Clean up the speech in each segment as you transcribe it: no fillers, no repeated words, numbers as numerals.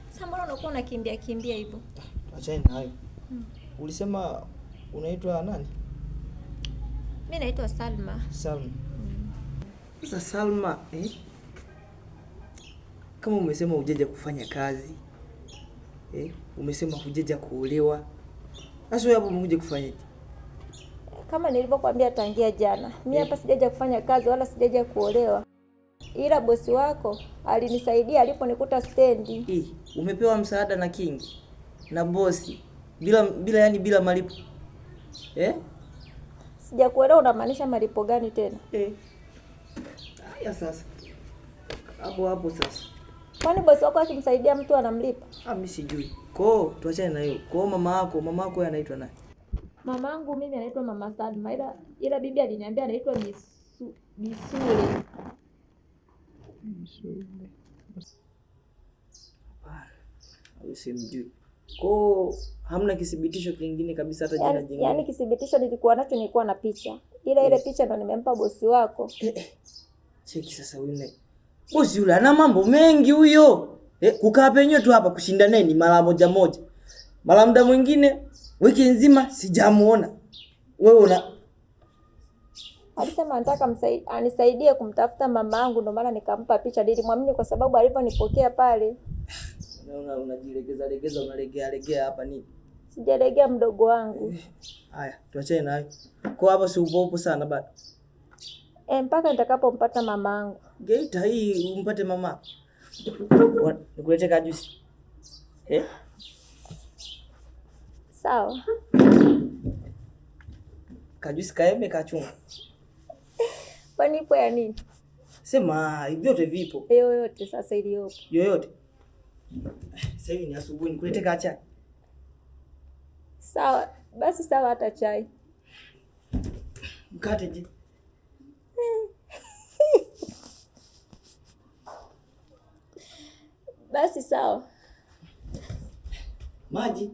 Sasa mbona unakuwa unakimbia hivyo? Achana nayo. Ulisema unaitwa nani? Mimi naitwa Salma. Salma. Sasa Salma, kama umesema hujaja kufanya kazi, umesema hujaja kuolewa. Sasa wewe hapo umekuja kufanya? Kama nilivyokuambia tangia jana, mimi hapa sijaja kufanya kazi wala sijaja kuolewa. Ila bosi wako alinisaidia aliponikuta stendi. Umepewa msaada na King na bosi bila malipo. Sijakuelewa, unamaanisha malipo gani tena? Haya sasa. Hapo sasa. Kwani bosi wako akimsaidia mtu anamlipa? Mimi sijui. Kwa tuachane na hiyo. Kwa mama yako anaitwa nani? Mamangu mimi anaitwa Mama Salma, ila bibi aliniambia anaitwa Bisule. Usimjui. Kwa hamna kithibitisho kingine kabisa hata jina jingine. Yaani kithibitisho nilikuwa na picha. Ile picha ndo nimempa bosi wako. Cheki sasa yule. Bosi yule ana mambo mengi huyo. Kukaa penyewe tu hapa kushinda naye ni mara moja. Mara muda mwingine wiki nzima sijamuona. Wewe alisema anataka anisaidie kumtafuta mama yangu, ndio maana nikampa picha. Nilimwamini kwa sababu aliponipokea pale. Unajilegeza unalegea hapa nini? Sijalegea mdogo wangu. Haya, tuachane nayo. Kwa hapa si upo sana bado. Mpaka nitakapompata mama yangu. Geita hii umpate mama. Nikulete kajusi. Sawa. Kajusi kaembe kachunga. Kwani ipo ya nini? Sema vyote vipo. Yoyote sasa iliyopo. Yoyote. Sasa hivi ni asubuhi, nikulete chai. Sawa. Basi sawa, hata chai. Mkate je? Basi sawa. Maji?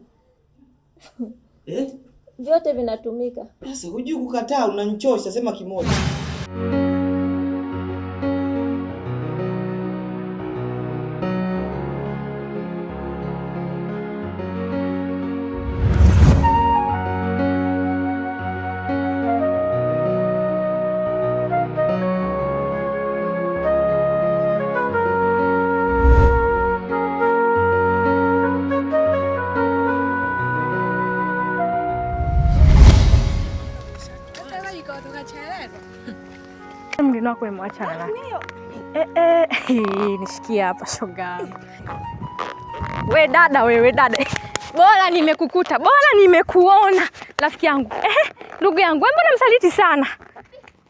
Vyote vinatumika. Sasa hujui kukataa, unanichosha, sema kimoja. Mgeni wako imewachana. Nishikie hapa shoga. Wewe dada. Bora nimekukuta, bora nimekuona rafiki yangu. Ndugu yangu, wewe mbona msaliti sana?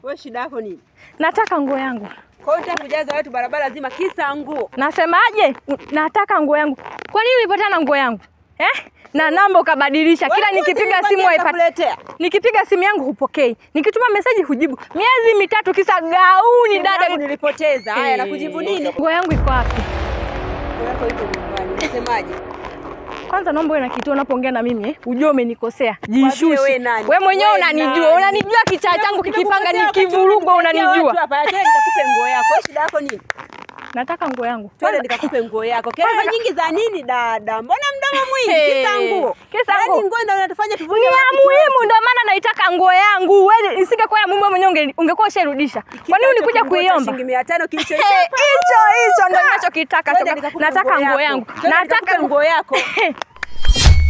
Wewe shida yako nini? Nataka nguo yangu. Kwa hiyo utakujaza watu barabara nzima kisa nguo. Nasemaje? Nataka nguo yangu. Kwa nini ulipotana nguo yangu? Na namba ukabadilisha. Kila nikipiga simu haipati. Nikipiga simu yangu hupokei. Nikituma message hujibu. Miezi 3 kisa gauni dada nilipoteza. Haya nakujibu nini? Nguo yangu iko wapi? Nguo yako iko nyumbani. Unasemaje? Kwanza naomba wewe na kitu unapoongea na mimi, ujue umenikosea. Jishushe. Wewe mwenyewe unanijua. Unanijua kichaa changu kikipanga nikivurugwa unanijua. Hapa nitakupe nguo yako. Shida yako nini? Nataka nguo yangu. Twende nikakupe nguo yako. Kelele nyingi za nini dada? Mbona mdomo mwingi? Kisa nguo. Yaani nguo ndio unatufanya tuvunje. Ni muhimu ndio maana naitaka nguo yangu. Wewe isingekuwa ya mume mwenyewe ungekuwa usharudisha. Kwa nini ulikuja kuiomba? Shilingi 500 kilichoisha. Hicho ndio ninachokitaka. Nataka nguo yangu. Nataka nguo yako.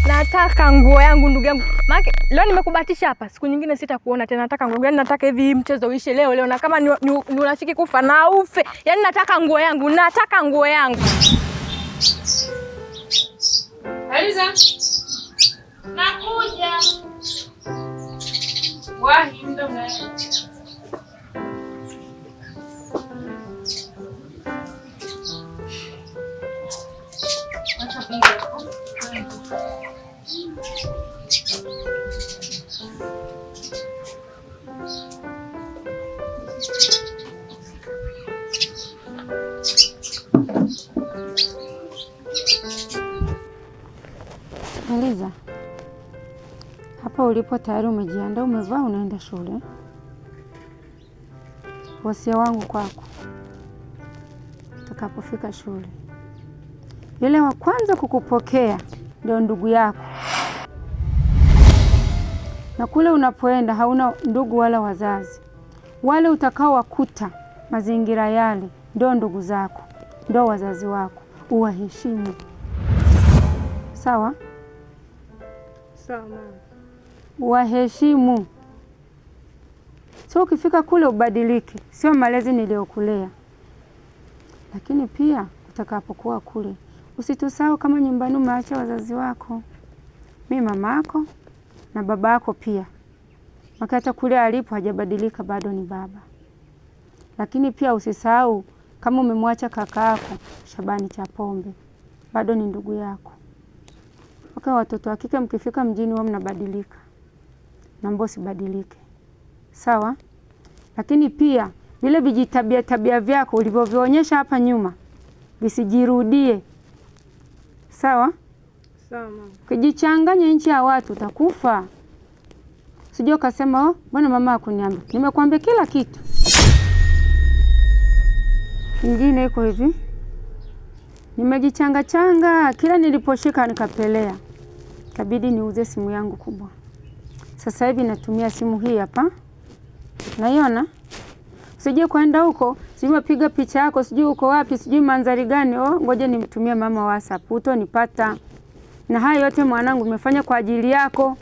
Nataka nguo yangu ndugu yangu. Maana leo nimekubatisha hapa. Siku nyingine sitakuona tena. Nataka nguo yangu. Nataka hivi mchezo uishe leo na kama ni unafiki kufa na ufe. Yaani nataka nguo yangu. Nataka nguo yangu. Aliza. Nakuja. Wahi ndo mnaenda. Aliza, hapa ulipo tayari umejiandaa, umevaa, unaenda shule. Wasia wangu kwako, utakapofika shule yule wa kwanza kukupokea ndio ndugu yako, na kule unapoenda hauna ndugu wala wazazi. Wale utakao wakuta mazingira yale ndio ndugu zako, ndio wazazi wako. Uwaheshimu. Sawa? Sawa mama. Uwaheshimu. Sio ukifika kule ubadilike. Sio malezi niliyokulea. Lakini pia utakapokuwa kule usitusahau kama nyumbani umeacha wazazi wako. Mimi mamako na babako pia. Makata kule alipo hajabadilika, bado ni baba. Lakini pia usisahau kama umemwacha kaka yako Shabani Chapombe, bado ni ndugu yako. Watoto wa kike mkifika mjini wao mnabadilika. Naomba usibadilike. Sawa? Lakini pia vile vijitabia vyako ulivyovionyesha hapa nyuma visijirudie. Sawa? Sawa mama. Ukijichanganya nchi ya watu utakufa. Sijui ukasema mbona mama hakuniambia. Nimekuambia kila kitu. Nyingine iko hivi. Nimejichanga kila niliposhika nikapelea. Kabidi niuze simu yangu kubwa. Sasa hivi natumia simu hii hapa. Naiona? Sijui kwenda huko, sijui piga picha yako, sijui uko wapi, sijui mandhari gani. Ngoja nimtumie mama WhatsApp, utonipata. Na haya yote mwanangu nimefanya kwa ajili yako.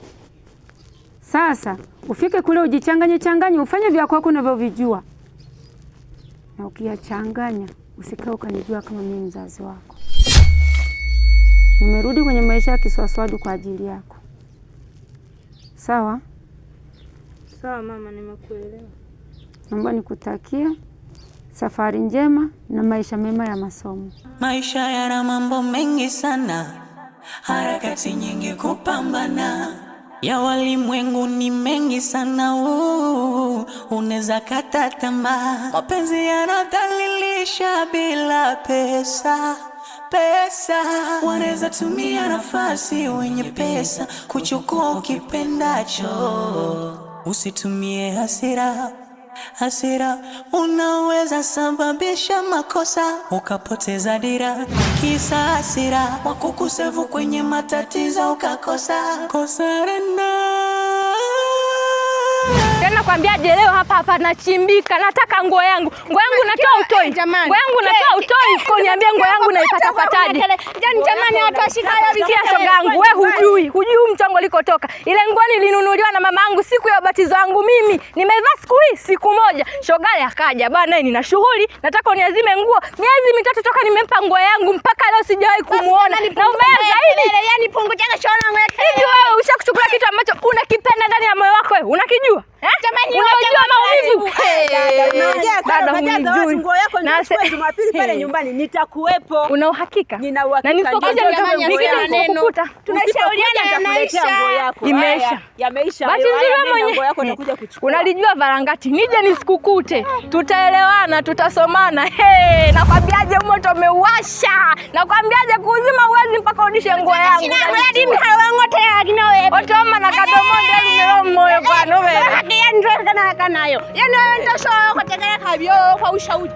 Sasa ufike kule ujichanganye, ufanye vya kwako unavyovijua. Na ukiyachanganya usikae ukanijua kama mimi mzazi wako. Nimerudi kwenye maisha ya kiswaswadu kwa ajili yako. Sawa? Sawa mama, nimekuelewa. Naomba nikutakia safari njema na maisha mema ya masomo. Maisha yana mambo mengi sana, harakati nyingi kupambana, ya walimwengu ni mengi sana, unaweza kata tamaa. Mapenzi yanadhalilisha bila pesa. Wanaweza tumia nafasi wenye pesa kuchukua ukipendacho. Usitumie hasira unaweza sababisha makosa, ukapoteza dira. Kisa hasira wakukusevu kwenye matatizo ukakosa. Tena kwambiaje leo hapa nachimbika, nataka nguo yangu. Nguo yangu natoa utoi. Nguo yangu natoa utoi. Kwa niambia nguo yangu naipata pataje? Jamani watu washika hayo bisia shoga yangu. Wewe hujui mchango likotoka. Ile nguo nilinunuliwa na mamangu siku ya ubatizo wangu mimi. Nimevaa siku moja. Shogale akaja, bwana nina shughuli, nataka uniazime nguo. Miezi mitatu toka nimempa nguo yangu mpaka leo sijawahi kumuona. Na ubaya zaidi, yani pungu chake shona ngwe. Hivi wewe ushakuchukua kitu ambacho unakipenda ndani ya moyo wako wewe? Unakijua? Jamani unajua maumivu. Dada, nguo yako ndio Jumapili pale nyumbani nitakuwepo. Una uhakika? Nina uhakika. Na nisipokuja nikukuta. Tunashauriana yanaisha. Imeisha. Yameisha. Basi nzuri nguo yako utakuja kuchukua. Unalijua varangati. Nije nisikukute. Tutaelewana, tutasomana. Nakwambiaje moto umeuasha. Nakwambiaje kuuzima uwezi mpaka urudishe nguo yangu. Sina hadi mhawango tayari na wewe. Otoma na kadomonde lumero moyo kwa novela. Yani ndio kana nayo. Yani ndio sawa kwa tegea kabio kwa ushauri.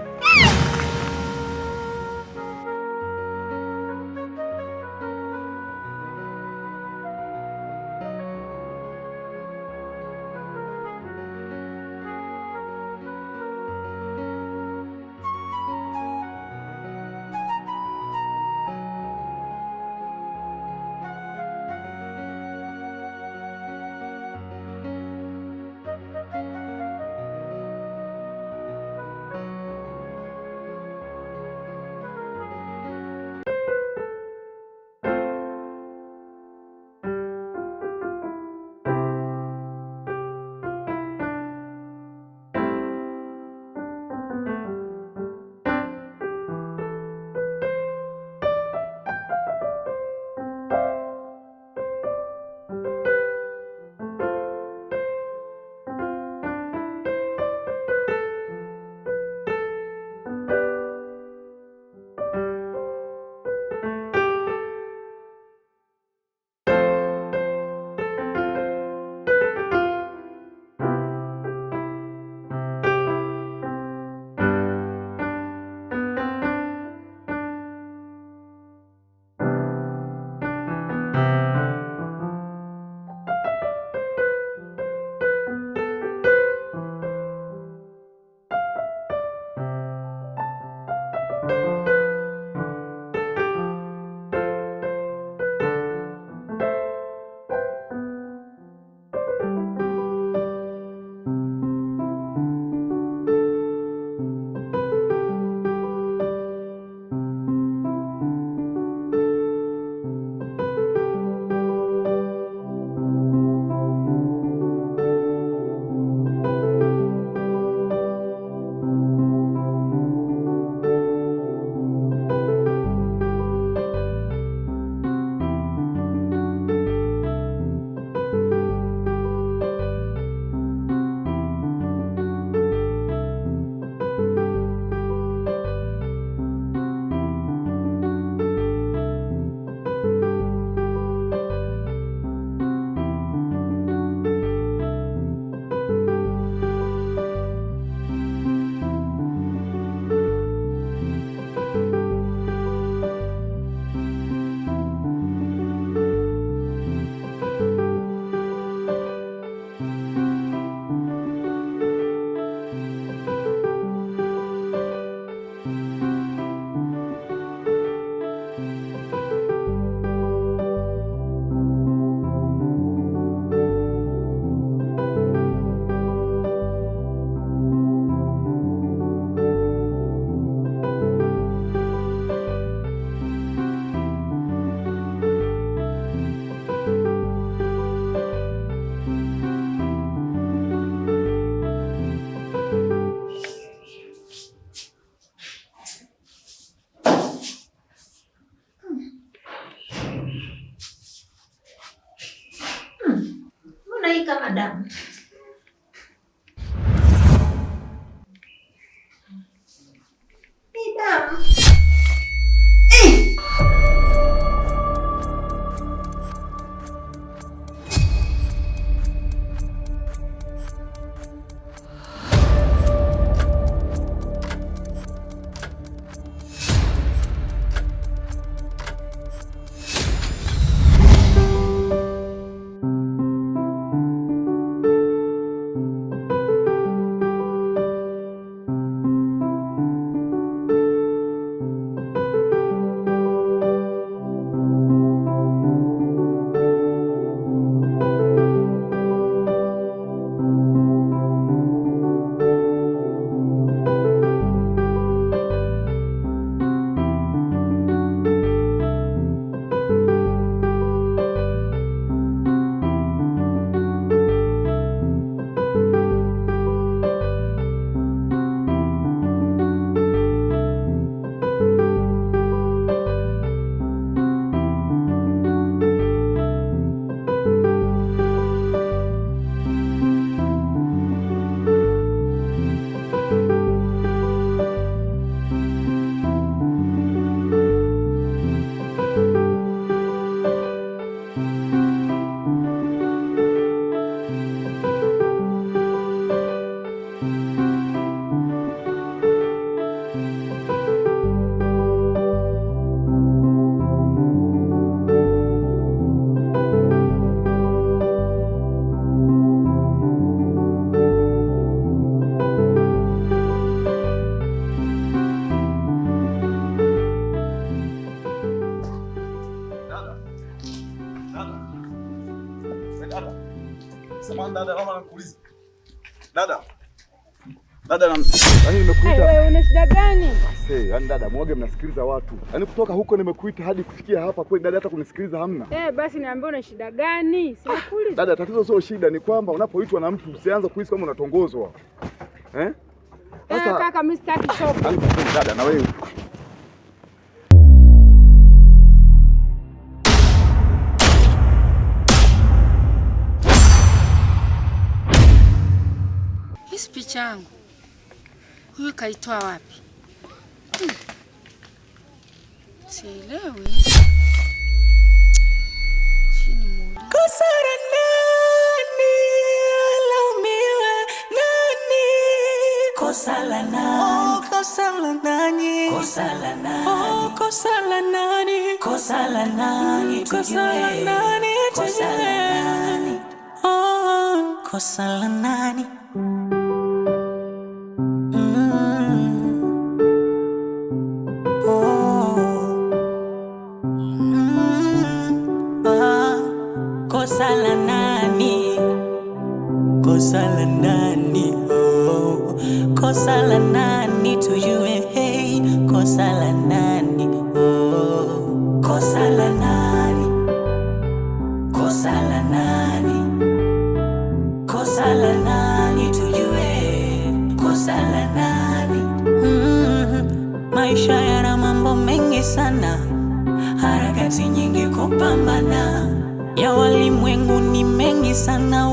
kali kama damu. Ni damu. Dada, yaani nimekuita. Wewe una shida gani? Yaani dada, mwoge mnasikiliza watu. Yaani kutoka huko nimekuita hadi kufikia hapa kweli dada hata kunisikiliza hamna. Basi niambie una shida gani? Sikuuliza. Dada, tatizo sio shida, ni kwamba unapoitwa na mtu usianze kuhisi kama unatongozwa. Sasa kaka mimi sitaki shoga. Yaani dada na wewe. Hii picha yangu. Huyu kaitoa wapi? Sielewi. Kosa la nani? Laumiwe nani? Kosa la nani? Kosa la nani? Kosa la nani? Kosa la nani? Kosa la nani? Kosa la nani? Kosa la nani? Kosa la nani? Kosa la nani? Kosa la nani? Kosa la nani? Tujue hey, kosa la nani? Kosa la nani? Kosa la nani? Kosa la nani? Tujue kosa la nani? Maisha yana mambo mengi sana, harakati nyingi kupambana, ya walimwengu ni mengi sana,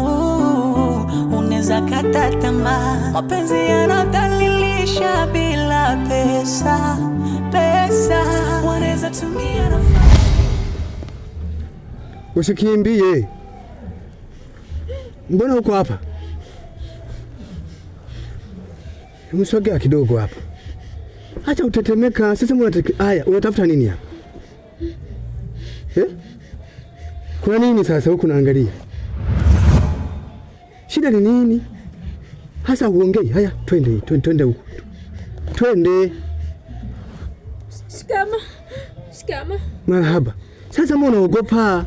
unaweza kata tamaa. Mapenzi yanadhalilisha bila pesa, wanaweza tumia nafasi. Usikimbie. Mbona uko hapa? Msogea kidogo hapa. Acha utetemeka. Sasa unatafuta nini hapa? Kuna nini sasa huku naangalia? Shida ni nini? Hasa uongei. Haya, twende huku. Twende. Shikama. Marhaba. Sasa mbona unaogopa?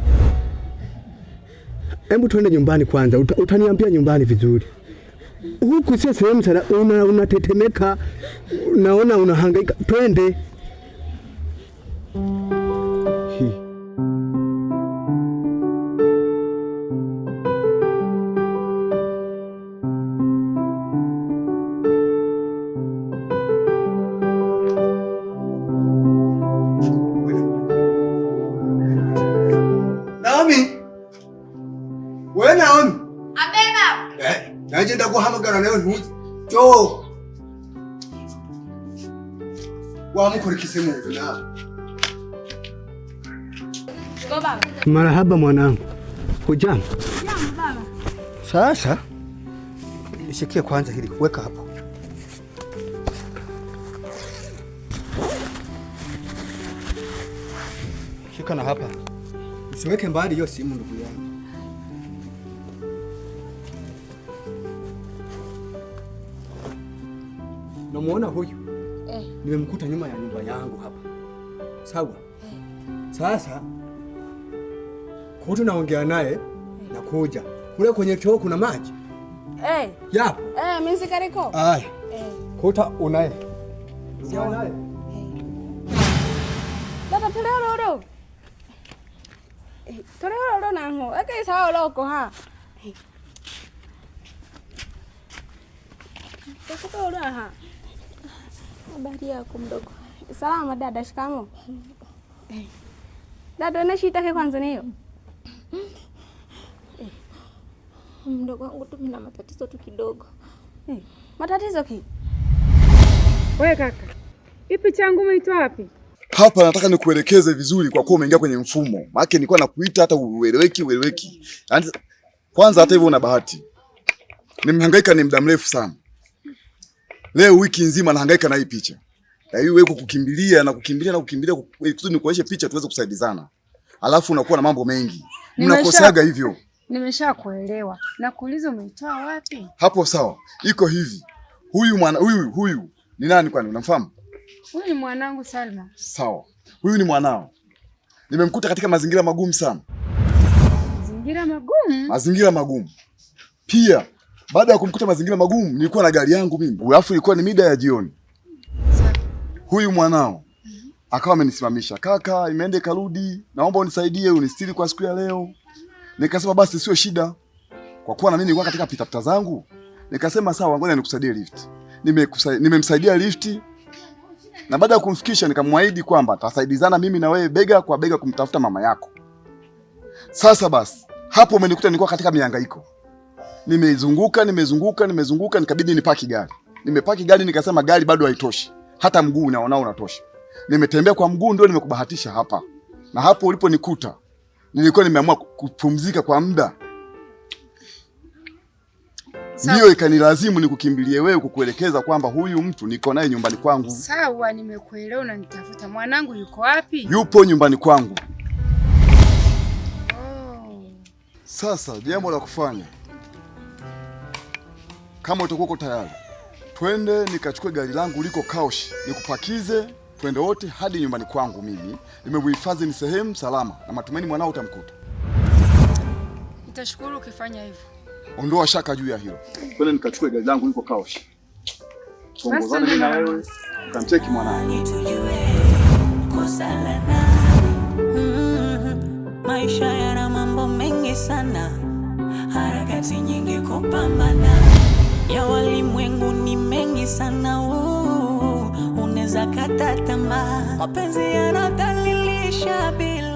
Hebu twende nyumbani kwanza. Utaniambia nyumbani vizuri. Huku sio sehemu sana, unatetemeka. Naona unahangaika. Twende. Naje ndaguhamagara nawe ntuzi. Jo. Wamukurikise mu nzu nawe. Baba. Marahaba mwanangu. Hujambo? Jambo baba. Sasa nishikie kwanza hili, weka hapo. Shika na hapa. Usiweke mbali hiyo simu ndugu yangu. Namuona huyu? Nimemkuta nyuma ya nyumba yangu hapa. Sawa? Sasa kutu naongea naye na kuja. Kule kwenye choo kuna maji? Yapo. Mimi sikariko. Ai. Kuta unaye. Sio unaye. Dada toleo. Toleo nango. Ake sawa loko ha. Toleo ha. Habari yako mdogo? Salama dada, shikamo. Dada na shida yake kwanza niyo. Mdogo wangu tu mimi na matatizo tu kidogo. Matatizo ki? Wewe kaka. Ipi changu umeitoa wapi? Hapa nataka nikuelekeze vizuri kwa kuwa umeingia kwenye mfumo. Maana nilikuwa nakuita hata ueleweki. Yaani kwanza hata hivyo una bahati. Nimehangaika ni muda mrefu sana. Leo wiki nzima nahangaika na hii picha. Na hiyo wewe kukimbilia kusudi nikuonyeshe picha tuweze kusaidizana. Alafu unakuwa na mambo mengi. Mnakosaga hivyo. Nimeshakuelewa. Nakuuliza umeitoa wapi? Hapo sawa. Iko hivi. Huyu ni nani kwani unamfahamu? Huyu ni mwanangu Salma. Sawa. Huyu ni mwanao. Nimemkuta katika mazingira magumu sana. Mazingira magumu. Pia baada ya kumkuta mazingira magumu nilikuwa na gari yangu mimi. Alafu ilikuwa ni mida ya jioni. Huyu mwanao akawa amenisimamisha. Kaka, imeenda karudi. Naomba unisaidie unistiri kwa siku ya leo. Nikasema basi sio shida. Kwa kuwa na mimi nilikuwa katika pitapita zangu. Nikasema sawa, ngoja nikusaidie lift. Nimemsaidia lift. Na baada ya kumfikisha nikamwahidi kwamba tutasaidizana mimi na wewe bega kwa bega kumtafuta mama yako. Sasa basi, hapo umenikuta nilikuwa katika mihangaiko. Nimezunguka nikabidi nipaki gari. Nimepaki gari nikasema gari bado haitoshi. Hata mguu naona unatosha. Nimetembea kwa mguu ndio nimekubahatisha hapa. Na hapo uliponikuta nilikuwa nimeamua kupumzika kwa muda. Ndio ikanilazimu nikukimbilie wewe kukuelekeza kwamba huyu mtu niko naye nyumbani kwangu. Sawa, nimekuelewa na nitafuta. Mwanangu yuko wapi? Yupo nyumbani kwangu. Sasa jambo la kufanya, kama utakuwa tayari, twende nikachukue gari langu liko Kaushi, nikupakize, twende wote hadi nyumbani kwangu mimi. Nimeuhifadhi ni sehemu salama na matumaini mwanao utamkuta. Nitashukuru ukifanya hivyo. Ondoa shaka juu ya hilo. Twende nikachukue gari langu liko Kaushi. Tuongozane mimi na wewe, kamcheki mwanao. Maisha yana mambo mengi sana, harakati nyingi kupambana, ya walimwengu ni mengi sana, unaweza kata tamaa, mapenzi yanadhalilisha bila